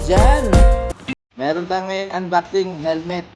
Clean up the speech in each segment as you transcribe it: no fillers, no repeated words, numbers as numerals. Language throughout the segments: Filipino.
dyan! Meron tayong ngayong unboxing helmet.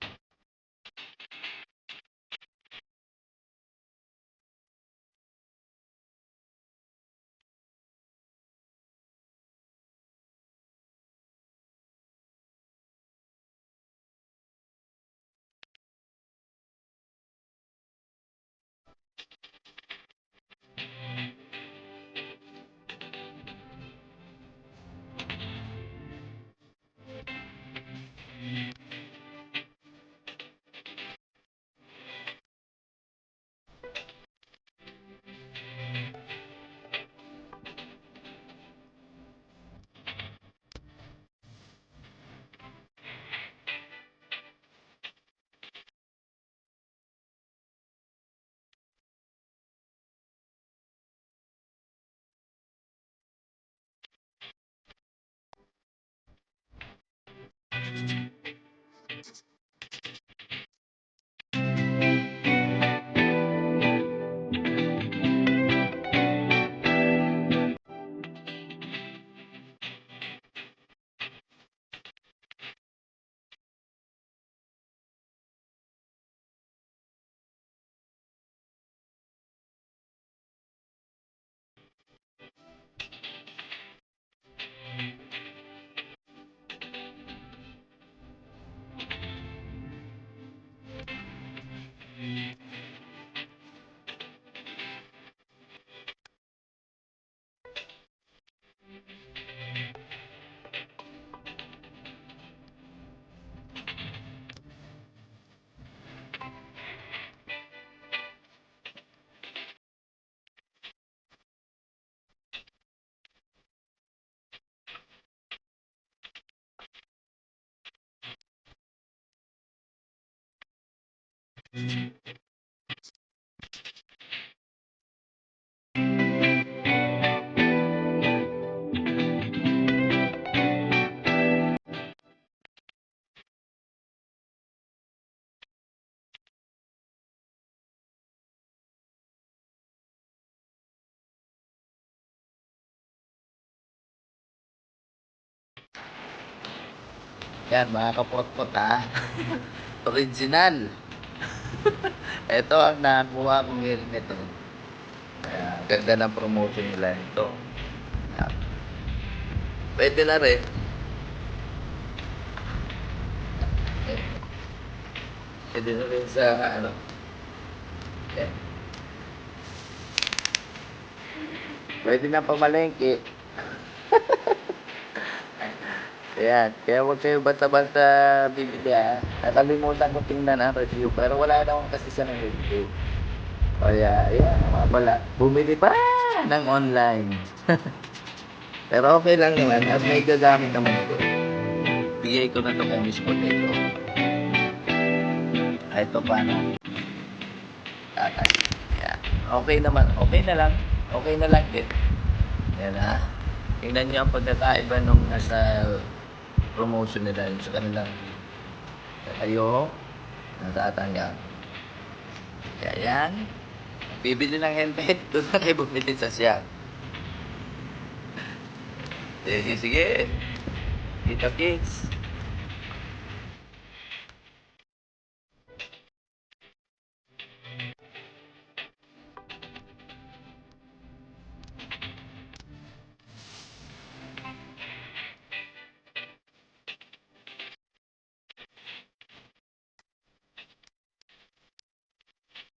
Yan mga kapot-pot ha. Original. Ito ang nakuha kong helmet. Kaya ganda ng promotion nila ito. Yan. Pwede na rin. Pwede na rin sa ano. Yan. Pwede na pamalengke. Ayan, kaya huwag kayo basta-basta bibili ha. Nakalimutan ko tingnan ang review, pero wala naman kasi siya ng review. Kaya, ayan, mga pala, bumili pa ng online. Pero okay lang naman, at may gagamit naman ito. Bigay ko na ito kung Miss Potato. Ito paano? Tatay. Ayan. Okay naman, okay na lang. Okay na lang din. Ayan ha. Tingnan niyo ang pagkakaiba nung nasa promotion nila yun sa kanilang ayo natatanggal. Kaya yan, bibili ng helmet, doon na kayo bumili sa siya. Sige, sige. Dito kids.